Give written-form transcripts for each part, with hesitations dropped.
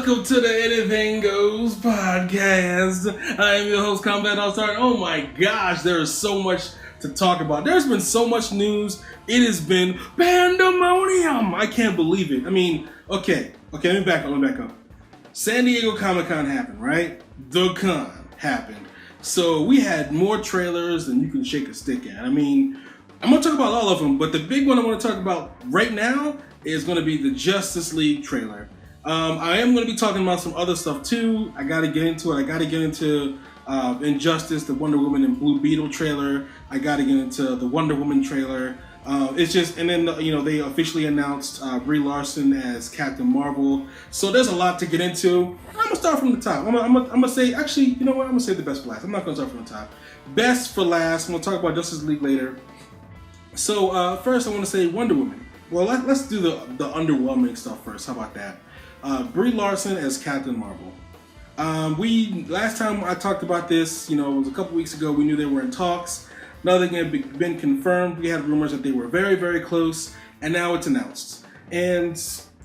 Welcome to the Anything Goes podcast. I am your host, Kombat AllStar. Oh my gosh, there is so much to talk about. There's been so much news. It has been pandemonium. I can't believe it. I mean, okay, let me back up. San Diego Comic-Con happened, right? The con happened. So we had more trailers than you can shake a stick at. I mean, I'm going to talk about all of them, but the big one I want to talk about right now is going to be the Justice League trailer. I am going to be talking about some other stuff too. I got to get into it. I got to get into Injustice, the Wonder Woman and Blue Beetle trailer. I got to get into the Wonder Woman trailer. It's just, and then, they officially announced Brie Larson as Captain Marvel. So there's a lot to get into. I'm going to start from the top. I'm going to say, actually, you know what? I'm going to say the best for last. I'm not going to start from the top. Best for last. I'm going to talk about Justice League later. So first I want to say Wonder Woman. Well, let's do the underwhelming stuff first. How about that? Brie Larson as Captain Marvel. Last time I talked about this, it was a couple weeks ago. We knew they were in talks. Nothing had been confirmed. We had rumors that they were very, very close, and now it's announced. And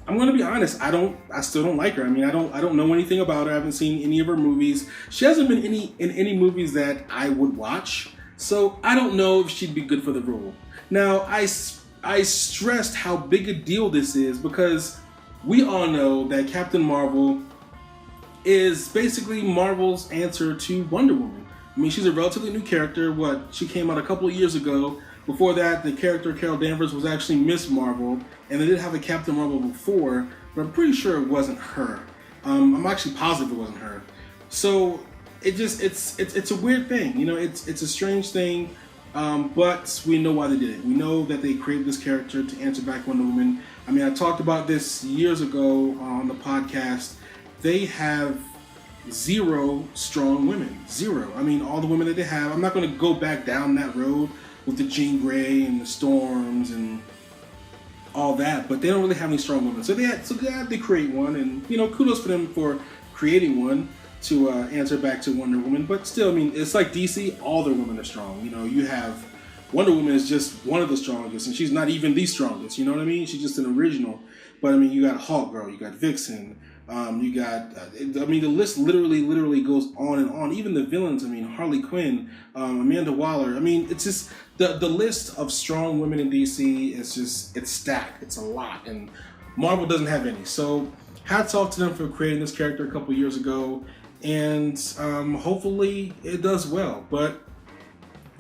I'm going to be honest. I still don't like her. I mean, I don't know anything about her. I haven't seen any of her movies. She hasn't been in any movies that I would watch. So I don't know if she'd be good for the role. Now, I stressed how big a deal this is because we all know that Captain Marvel is basically Marvel's answer to Wonder Woman. I mean, she's a relatively new character. She came out a couple of years ago. Before that, the character Carol Danvers was actually Miss Marvel, and they did have a Captain Marvel before, but I'm pretty sure it wasn't her. I'm actually positive it wasn't her. So it's a weird thing. It's a strange thing. But we know why they did it. We know that they created this character to answer back Wonder Woman. I mean, I talked about this years ago on the podcast. They have 0 strong women. 0. I mean, all the women that they have. I'm not going to go back down that road with the Jean Grey and the Storms and all that, but they don't really have any strong women. So they had to create one, and kudos for them for creating one to answer back to Wonder Woman. But still, I mean, it's like DC, all their women are strong. You have Wonder Woman is just one of the strongest, and she's not even the strongest, you know what I mean? She's just an original. But I mean, you got Hawk Girl, you got Vixen, you got, the list literally goes on and on. Even the villains, I mean, Harley Quinn, Amanda Waller. I mean, it's just, the list of strong women in DC is it's stacked. It's a lot, and Marvel doesn't have any. So hats off to them for creating this character a couple years ago. And hopefully it does well. But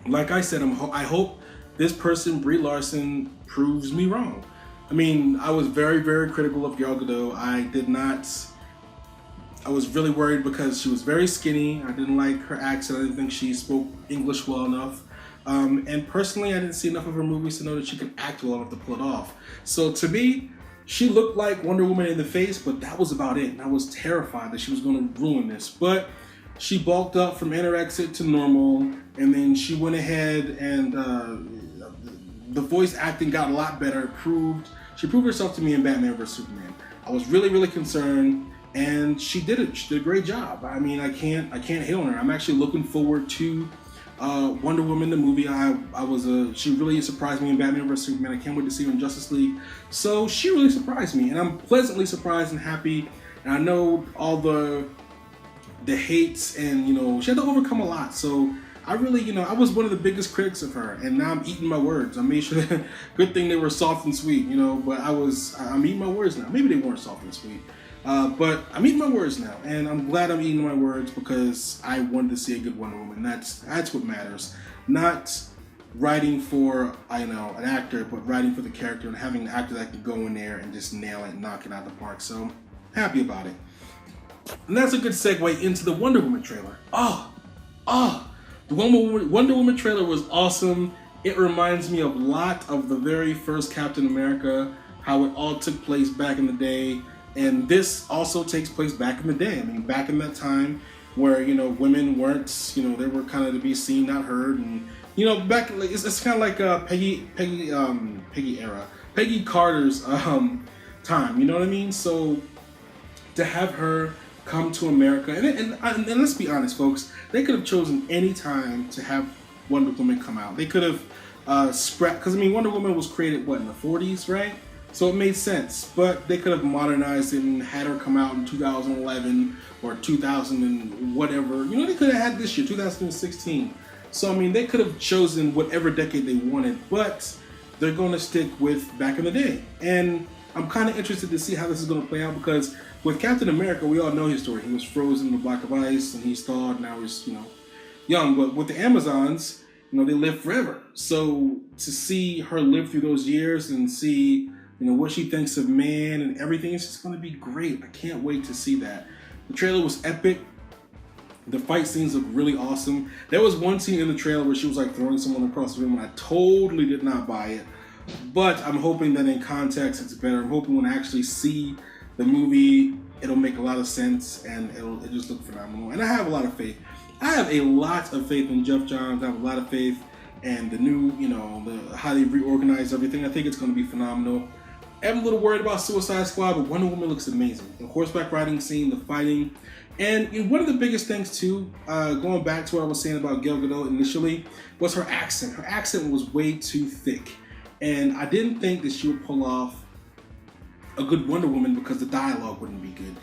like I said, I hope this person, Brie Larson, proves me wrong. I mean, I was very, very critical of Gal Gadot. I was really worried because she was very skinny. I didn't like her accent. I didn't think she spoke English well enough. And personally, I didn't see enough of her movies to know that she could act well enough to pull it off. So to me, she looked like Wonder Woman in the face, but that was about it. And I was terrified that she was going to ruin this. But she bulked up from anorexic to normal, and then she went ahead and the voice acting got a lot better. She proved herself to me in Batman vs Superman. I was really, really concerned, and she did it. She did a great job. I mean, I can't hate on her. I'm actually looking forward to Wonder Woman, the movie. She really surprised me in Batman vs Superman. I can't wait to see her in Justice League. So she really surprised me, and I'm pleasantly surprised and happy. And I know all the hates, and she had to overcome a lot. So I really, I was one of the biggest critics of her, and now I'm eating my words. I made sure that, good thing they were soft and sweet, but I'm eating my words now. Maybe they weren't soft and sweet. But I'm eating my words now, and I'm glad I'm eating my words because I wanted to see a good Wonder Woman. That's what matters. Not writing for an actor, but writing for the character and having an actor that can go in there and just nail it and knock it out of the park. So happy about it. And that's a good segue into the Wonder Woman trailer. The Wonder Woman trailer was awesome. It reminds me a lot of the very first Captain America, how it all took place back in the day. And this also takes place back in the day. I mean, back in that time where, women weren't, they were kind of to be seen, not heard. And, back, it's kind of like Peggy era. Peggy Carter's time, you know what I mean? So to have her come to America, and let's be honest, folks, they could have chosen any time to have Wonder Woman come out. They could have scrapped, because Wonder Woman was created, in the 40s, right? So it made sense, but they could have modernized it and had her come out in 2011 or 2000 and whatever. You know, they could have had this year, 2016. So, I mean, they could have chosen whatever decade they wanted, but they're going to stick with back in the day. And I'm kind of interested to see how this is going to play out, because with Captain America, we all know his story. He was frozen in a block of ice and he's thawed, now he's, young. But with the Amazons, they live forever. So to see her live through those years and see, what she thinks of man and everything, it's just going to be great. I can't wait to see that. The trailer was epic. The fight scenes look really awesome. There was one scene in the trailer where she was like throwing someone across the room, and I totally did not buy it. But I'm hoping that in context it's better. I'm hoping when I actually see the movie, it'll make a lot of sense and it'll just look phenomenal. And I have a lot of faith. I have a lot of faith in Jeff Johns. I have a lot of faith in the new, how they reorganized everything. I think it's going to be phenomenal. I'm a little worried about Suicide Squad, but Wonder Woman looks amazing. The horseback riding scene, the fighting, and one of the biggest things too, going back to what I was saying about Gal Gadot initially, was her accent. Her accent was way too thick, and I didn't think that she would pull off a good Wonder Woman because the dialogue wouldn't be good.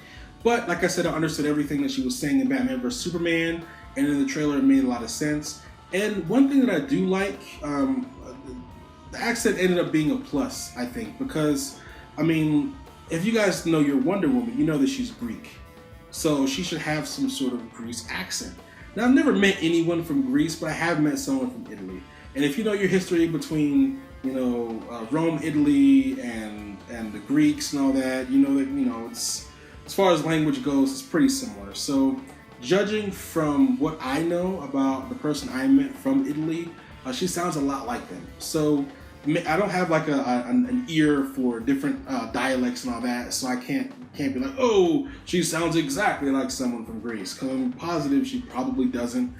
But like I said, I understood everything that she was saying in Batman vs Superman, and in the trailer it made a lot of sense. And one thing that I do like, the accent ended up being a plus, I think, because, if you guys know your Wonder Woman, you know that she's Greek. So she should have some sort of Greece accent. Now, I've never met anyone from Greece, but I have met someone from Italy. And if you know your history between, Rome, Italy, and the Greeks and all that, you know that, it's, as far as language goes, it's pretty similar. So judging from what I know about the person I met from Italy, she sounds a lot like them. So I don't have like an ear for different dialects and all that, so I can't be like, oh, she sounds exactly like someone from Greece. Because I'm positive she probably doesn't,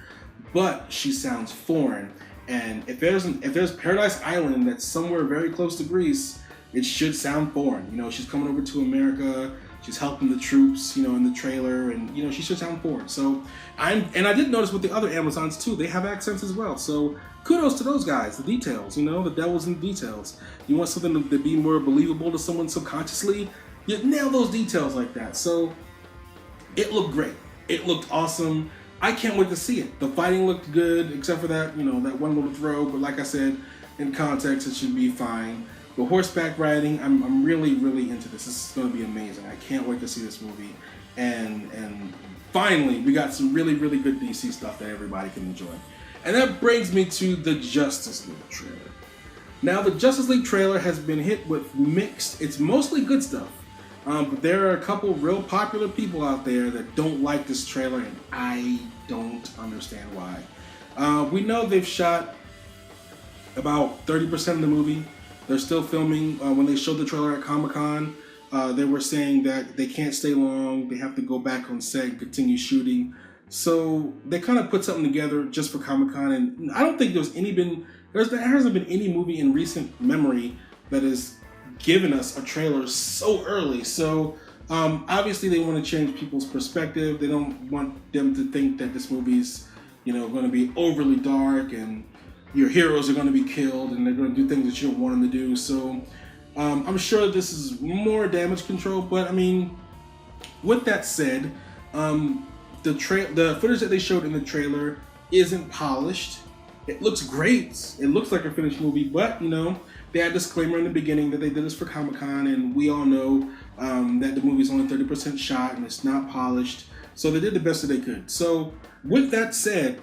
but she sounds foreign. And if there's Paradise Island that's somewhere very close to Greece, it should sound foreign. She's coming over to America. She's helping the troops, in the trailer, and she should sound foreign. So I did notice with the other Amazons too, they have accents as well. So kudos to those guys. The details, the devil's in the details. You want something to be more believable to someone subconsciously, you nail those details like that. So it looked great. It looked awesome. I can't wait to see it. The fighting looked good, except for that, that one little throw. But like I said, in context, it should be fine. The horseback riding, I'm really, really into this. This is going to be amazing. I can't wait to see this movie. And finally, we got some really, really good DC stuff that everybody can enjoy. And that brings me to the Justice League trailer. Now, the Justice League trailer has been hit with mixed, it's mostly good stuff. But there are a couple real popular people out there that don't like this trailer, and I don't understand why. We know they've shot about 30% of the movie. They're still filming. When they showed the trailer at Comic-Con, they were saying that they can't stay long. They have to go back on set and continue shooting. So they kind of put something together just for Comic-Con, and I don't think there hasn't been any movie in recent memory that has given us a trailer so early. So obviously they want to change people's perspective. They don't want them to think that this movie's going to be overly dark and your heroes are going to be killed and they're going to do things that you don't want them to do. So I'm sure this is more damage control, but with that said, the footage that they showed in the trailer isn't polished. It looks great. It looks like a finished movie, but they had a disclaimer in the beginning that they did this for Comic-Con, and we all know that the movie's only 30% shot and it's not polished. So they did the best that they could. So with that said,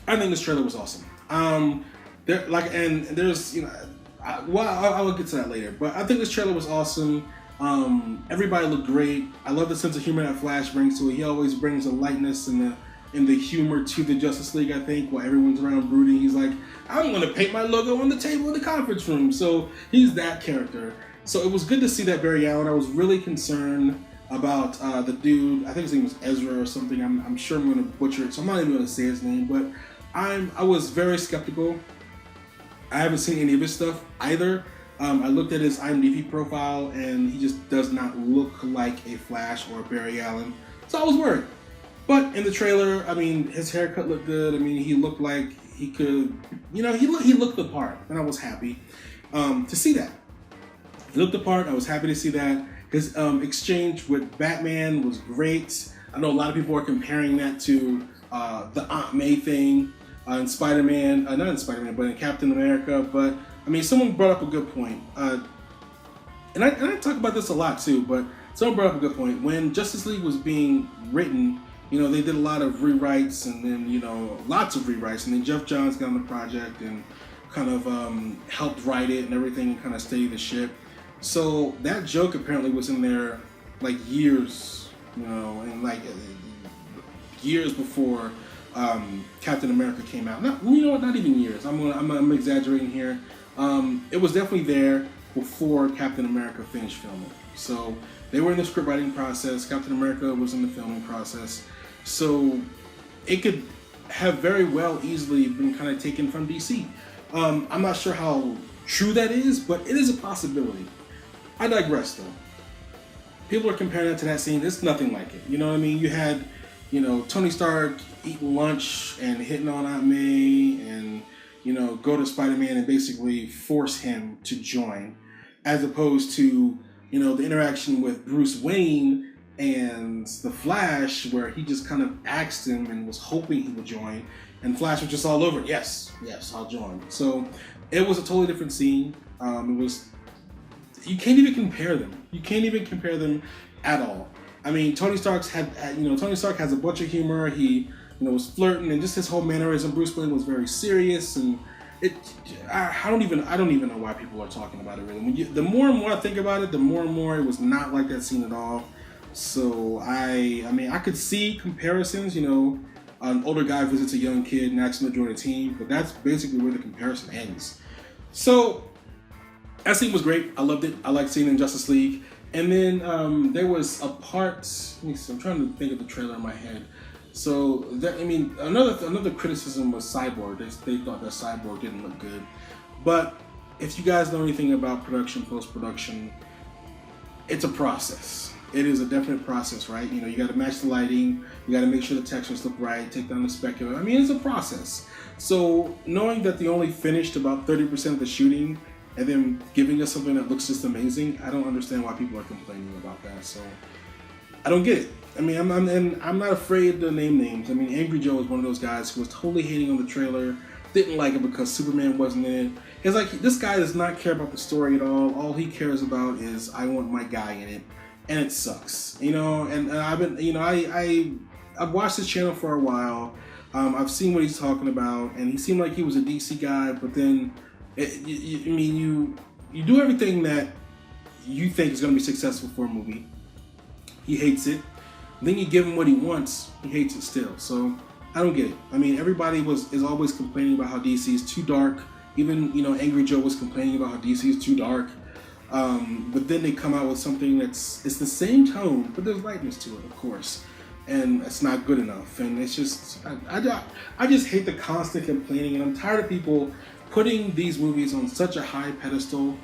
I think this trailer was awesome. I will get to that later, but I think this trailer was awesome. Everybody looked great. I love the sense of humor that Flash brings to it. He always brings a lightness and the humor to the Justice League, I think, while everyone's around brooding. He's like, I'm going to paint my logo on the table in the conference room. So he's that character. So it was good to see that Barry Allen. I was really concerned about the dude. I think his name was Ezra or something. I'm sure I'm going to butcher it, so I'm not even going to say his name, but I was very skeptical. I haven't seen any of his stuff either. I looked at his IMDb profile, and he just does not look like a Flash or a Barry Allen. So I was worried. But in the trailer, his haircut looked good. He looked like he could, he looked the part, and I was happy to see that. He looked the part. I was happy to see that. His exchange with Batman was great. I know a lot of people are comparing that to the Aunt May thing in Spider-Man. Not in Spider-Man, but in Captain America. But, I mean, someone brought up a good point. And I talk about this a lot, too. But someone brought up a good point. When Justice League was being written, you know, they did a lot of rewrites. And then, you know, lots of rewrites. And then Jeff Johns got on the project and kind of helped write it and everything and kind of steady the ship. So that joke apparently was in there like years, you know, and like years before Captain America came out. Not, you know what? Not even years. I'm exaggerating here. It was definitely there before Captain America finished filming. So they were in the script writing process. Captain America was in the filming process. So it could have very well easily been kind of taken from DC. I'm not sure how true that is, but it is a possibility. I digress, though. People are comparing that to that scene. It's nothing like it. You know what I mean? You had, you know, Tony Stark eating lunch and hitting on Aunt May and, you know, go to Spider-Man and basically force him to join, as opposed to, you know, the interaction with Bruce Wayne and the Flash, where he just kind of asked him and was hoping he would join, and Flash was just all over it. Yes, I'll join. So it was a totally different scene. It was. You can't even compare them. You can't even compare them at all. I mean, Tony Stark has a bunch of humor. He, you know, was flirting, and just his whole mannerism. Bruce Wayne was very serious, and I don't even know why people are talking about it really. The more and more I think about it, the more and more it was not like that scene at all. So I mean, I could see comparisons. You know, an older guy visits a young kid and asks him to join a team, but that's basically where the comparison ends. So that scene was great. I loved it. I liked seeing it in Justice League. And then there was a part. Let me see. I'm trying to think of the trailer in my head. So that, I mean, another criticism was Cyborg. They thought that Cyborg didn't look good. But if you guys know anything about production, post-production, it's a process. It is a definite process, right? You know, you got to match the lighting. You got to make sure the textures look right. Take down the specular. I mean, it's a process. So knowing that they only finished about 30% of the shooting, and then giving us something that looks just amazing, I don't understand why people are complaining about that. So I don't get it. I mean, I'm not afraid to name names. I mean, Angry Joe was one of those guys who was totally hating on the trailer, didn't like it because Superman wasn't in it. It's like, this guy does not care about the story at all. All he cares about is, I want my guy in it, and it sucks, you know. And I've been, you know, I've watched his channel for a while. I've seen what he's talking about, and he seemed like he was a DC guy, but then. You do everything that you think is going to be successful for a movie. He hates it. Then you give him what he wants. He hates it still. So I don't get it. I mean, everybody is always complaining about how DC is too dark. Even, you know, Angry Joe was complaining about how DC is too dark. But then they come out with something it's the same tone, but there's lightness to it, of course. And it's not good enough. And it's just, I just hate the constant complaining. And I'm tired of people putting these movies on such a high pedestal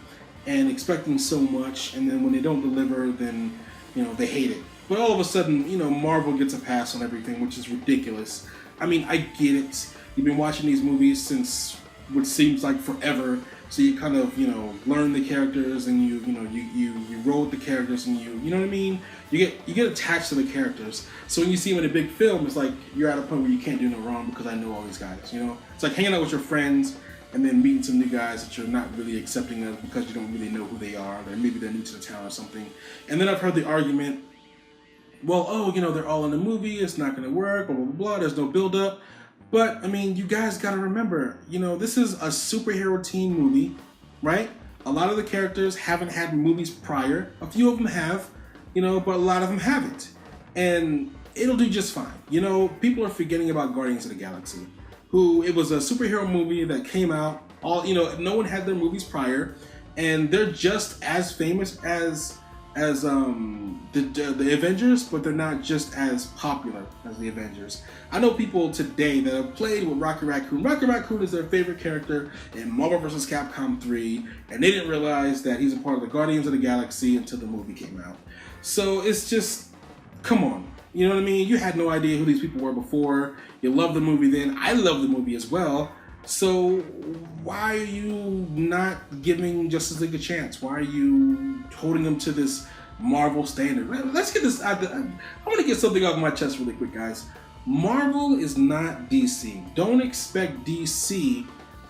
and expecting so much, and then when they don't deliver, then, you know, they hate it. But all of a sudden, you know, Marvel gets a pass on everything, which is ridiculous. I mean, I get it. You've been watching these movies since what seems like forever, so you kind of, you know, learn the characters, and you roll with the characters, and you know what I mean? You get attached to the characters. So when you see them in a big film, it's like you're at a point where you can't do no wrong because I know all these guys, you know? It's like hanging out with your friends and then meeting some new guys that you're not really accepting of because you don't really know who they are, or maybe they're new to the town or something. And then I've heard the argument, well, oh, you know, they're all in the movie, it's not going to work, blah, blah, blah, there's no build-up. But, I mean, you guys got to remember, you know, this is a superhero team movie, right? A lot of the characters haven't had movies prior. A few of them have, you know, but a lot of them haven't. And it'll do just fine. You know, people are forgetting about Guardians of the Galaxy, who, it was a superhero movie that came out, all, you know, no one had their movies prior, and they're just as famous as the Avengers, but they're not just as popular as the Avengers. I know people today that have played with Rocket Raccoon. Rocket Raccoon is their favorite character in Marvel vs. Capcom 3, and they didn't realize that he's a part of the Guardians of the Galaxy until the movie came out. So it's just, come on. You know what I mean? You had no idea who these people were before. You loved the movie then. I loved the movie as well. So why are you not giving Justice League a chance? Why are you holding them to this Marvel standard? Let's get this out there. I want to get something off my chest really quick, guys. Marvel is not DC. Don't expect DC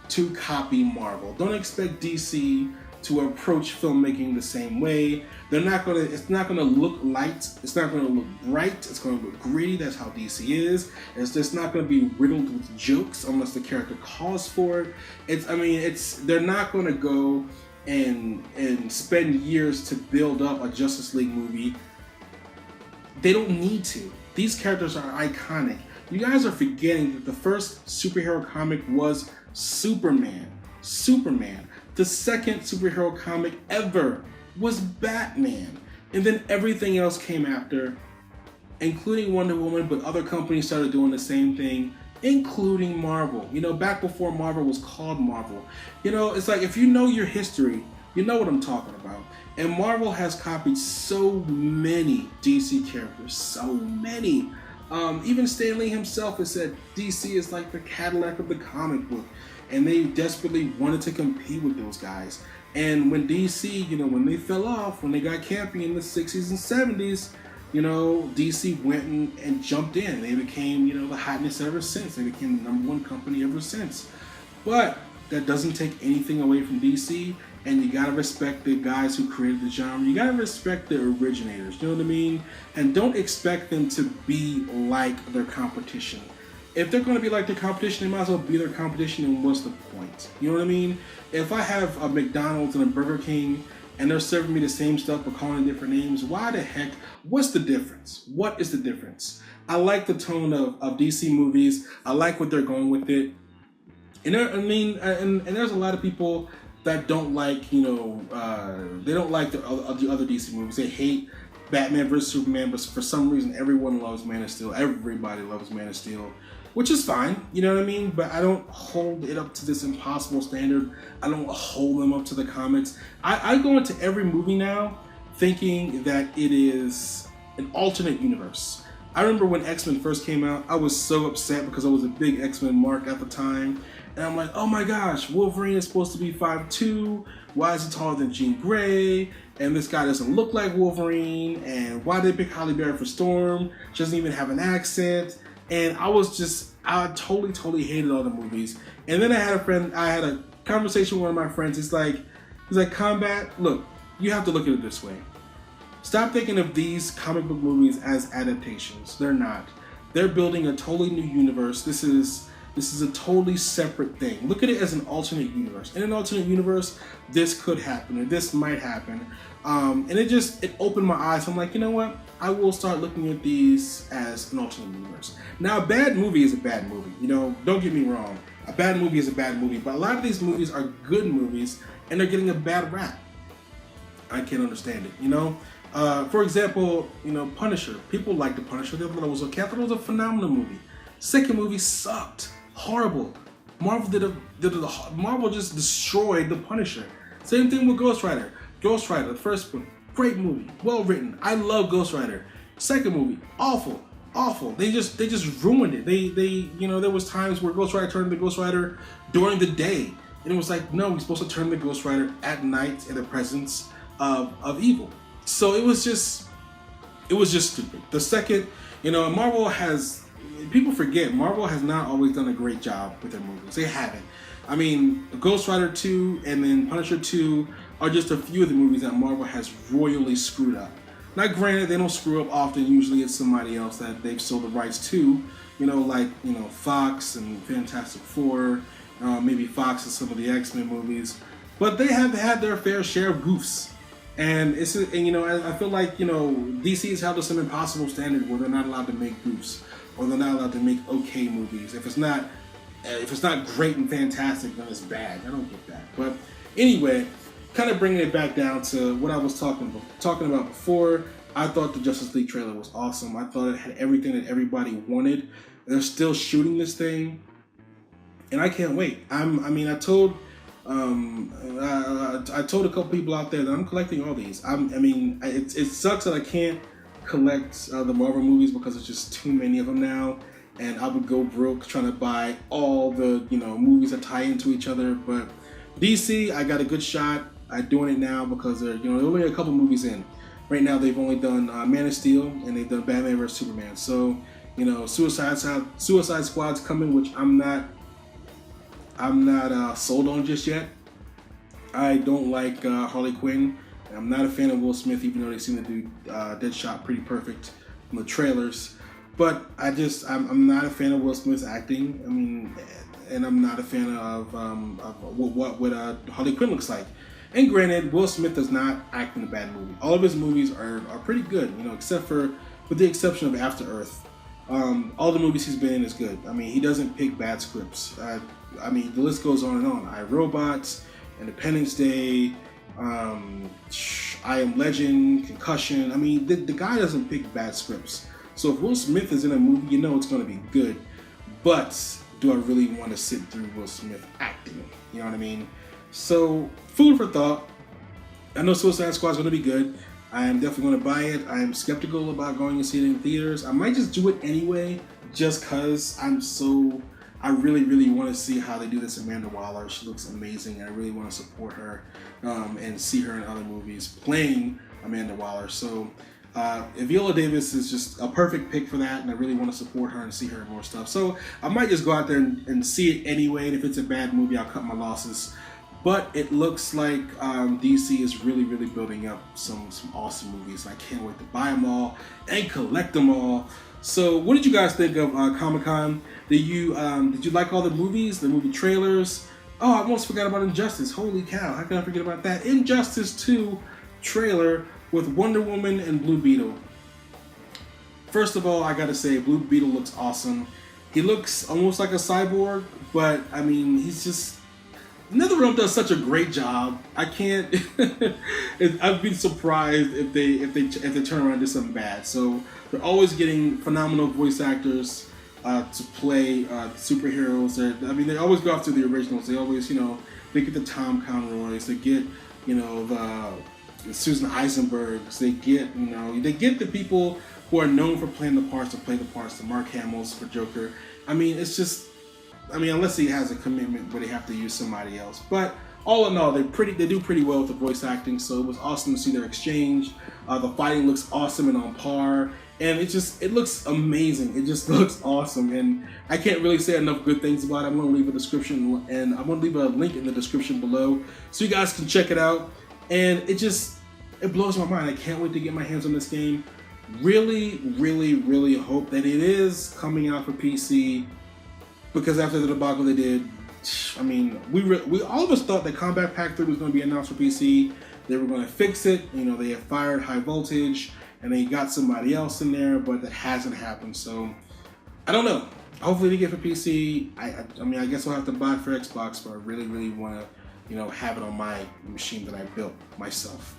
to copy Marvel. Don't expect DC to approach filmmaking the same way. It's not gonna look light, it's not gonna look bright, it's gonna look gritty. That's how DC is. It's just not gonna be riddled with jokes unless the character calls for it. They're not gonna go and spend years to build up a Justice League movie. They don't need to. These characters are iconic. You guys are forgetting that the first superhero comic was Superman. The second superhero comic ever was Batman. And then everything else came after, including Wonder Woman, but other companies started doing the same thing, including Marvel. Back before Marvel was called Marvel. It's like, if you know your history, you know what I'm talking about. And Marvel has copied so many DC characters, so many. Even Stan Lee himself has said DC is like the Cadillac of the comic book. And they desperately wanted to compete with those guys. And when DC, when they fell off, when they got campy in the 60s and 70s, DC went and jumped in. They became, the hotness ever since. They became the #1 company ever since. But that doesn't take anything away from DC. And you gotta respect the guys who created the genre. You gotta respect the originators, you know what I mean? And don't expect them to be like their competition. If they're going to be like their competition, they might as well be their competition, and what's the point? You know what I mean? If I have a McDonald's and a Burger King, and they're serving me the same stuff but calling it different names, why the heck? What's the difference? What is the difference? I like the tone of DC movies. I like what they're going with it. And there's a lot of people that don't like, they don't like the other DC movies. They hate Batman vs. Superman, but for some reason, everyone loves Man of Steel. Everybody loves Man of Steel. Which is fine, you know what I mean? But I don't hold it up to this impossible standard. I don't hold them up to the comics. I go into every movie now thinking that it is an alternate universe. I remember when X-Men first came out, I was so upset because I was a big X-Men mark at the time. And I'm like, oh my gosh, Wolverine is supposed to be 5'2". Why is he taller than Jean Grey? And this guy doesn't look like Wolverine. And why did they pick Halle Berry for Storm? She doesn't even have an accent. And I totally hated all the movies. And then I had a conversation with one of my friends. He's like, Combat, look, you have to look at it this way. Stop thinking of these comic book movies as adaptations. They're not. They're building a totally new universe. This is a totally separate thing. Look at it as an alternate universe. In an alternate universe, this could happen, or this might happen. And it opened my eyes. I'm like, you know what? I will start looking at these as an alternate universe. Now, a bad movie is a bad movie. Don't get me wrong. A bad movie is a bad movie. But a lot of these movies are good movies, and they're getting a bad rap. I can't understand it, For example, Punisher. People like The Punisher. They thought it was okay. I thought it was a phenomenal movie. Second movie sucked. Horrible. Marvel just destroyed The Punisher. Same thing with Ghost Rider. Ghost Rider, the first one, great movie, well written. I love Ghost Rider. Second movie, awful. They just ruined it. There was times where Ghost Rider turned into Ghost Rider during the day, and it was like, no, we're supposed to turn the Ghost Rider at night in the presence of evil. So it was just stupid. The second, Marvel has. People forget Marvel has not always done a great job with their movies. They haven't. I mean, Ghost Rider 2 and then Punisher 2 are just a few of the movies that Marvel has royally screwed up. Now, granted, they don't screw up often. Usually it's somebody else that they've sold the rights to, like Fox and Fantastic Four, maybe Fox and some of the X-Men movies. But they have had their fair share of goofs. And I feel like, DC has held to some impossible standard where they're not allowed to make goofs, or they're not allowed to make okay movies. If it's not great and fantastic, then it's bad. I don't get that. But anyway, kind of bringing it back down to what I was talking about before. I thought the Justice League trailer was awesome. I thought it had everything that everybody wanted. They're still shooting this thing, and I can't wait. I told a couple people out there that I'm collecting all these. It sucks that I can't collect the Marvel movies because there's just too many of them now. and I would go broke trying to buy all the movies that tie into each other. But DC, I got a good shot at doing it now because they're they're only a couple movies in. Right now, they've only done Man of Steel and they've done Batman vs Superman. So Suicide Squad's coming, which I'm not sold on just yet. I don't like Harley Quinn. I'm not a fan of Will Smith, even though they seem to do Deadshot pretty perfect from the trailers. But I'm not a fan of Will Smith's acting. I mean, and I'm not a fan of what Harley Quinn looks like. And granted, Will Smith does not act in a bad movie. All of his movies are pretty good, except with the exception of After Earth. All the movies he's been in is good. I mean, he doesn't pick bad scripts. I mean, the list goes on and on. I, Robot, Independence Day, I Am Legend, Concussion. I mean, the guy doesn't pick bad scripts. So if Will Smith is in a movie, it's going to be good. But do I really want to sit through Will Smith acting? You know what I mean? So, food for thought. I know Suicide Squad is going to be good. I am definitely going to buy it. I am skeptical about going to see it in theaters. I might just do it anyway, just because I really, really want to see how they do this Amanda Waller. She looks amazing. I really want to support her and see her in other movies playing Amanda Waller. So, Viola Davis is just a perfect pick for that, and I really want to support her and see her in more stuff. So, I might just go out there and see it anyway, and if it's a bad movie, I'll cut my losses. But it looks like DC is really, really building up some awesome movies. I can't wait to buy them all and collect them all. So, what did you guys think of Comic-Con? Did you like all the movies, the movie trailers? Oh, I almost forgot about Injustice. Holy cow! How can I forget about that? Injustice 2 trailer with Wonder Woman and Blue Beetle. First of all, I gotta say, Blue Beetle looks awesome. He looks almost like a cyborg, but I mean, he's just. NetherRealm does such a great job. I can't. I'd be surprised if they turn around and do something bad. So they're always getting phenomenal voice actors to play superheroes. They always go after the originals. They always, they get the Tom Conroys. They get, the Susan Eisenbergs. They get the people who are known for playing the parts to play the parts. The Mark Hamills for Joker. I mean, it's just. Unless he has a commitment where they have to use somebody else. But all in all, they do pretty well with the voice acting. So it was awesome to see their exchange. The fighting looks awesome and on par, and it looks amazing. It just looks awesome, and I can't really say enough good things about it. I'm going to leave a description, and I'm going to leave a link in the description below so you guys can check it out. And it blows my mind. I can't wait to get my hands on this game. Really, really, really hope that it is coming out for PC. Because after the debacle they did, we all of us thought that Kombat Pack 3 was going to be announced for PC. They were going to fix it. They had fired High Voltage, and they got somebody else in there, but that hasn't happened. So, I don't know. Hopefully they get for PC. I guess I'll have to buy it for Xbox, but I really, really want to, have it on my machine that I built myself.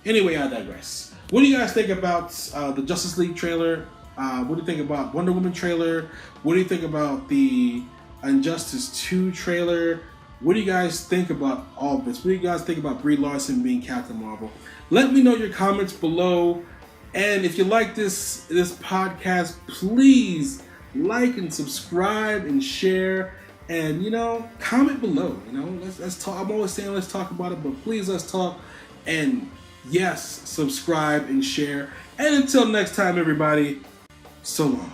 Anyway, I digress. What do you guys think about the Justice League trailer? What do you think about Wonder Woman trailer? What do you think about the Injustice 2 trailer? What do you guys think about all of this? What do you guys think about Brie Larson being Captain Marvel? Let me know your comments below. And if you like this podcast, please like and subscribe and share. And comment below. Let's talk. I'm always saying let's talk about it, but please let's talk. And yes, subscribe and share. And until next time, everybody. So long.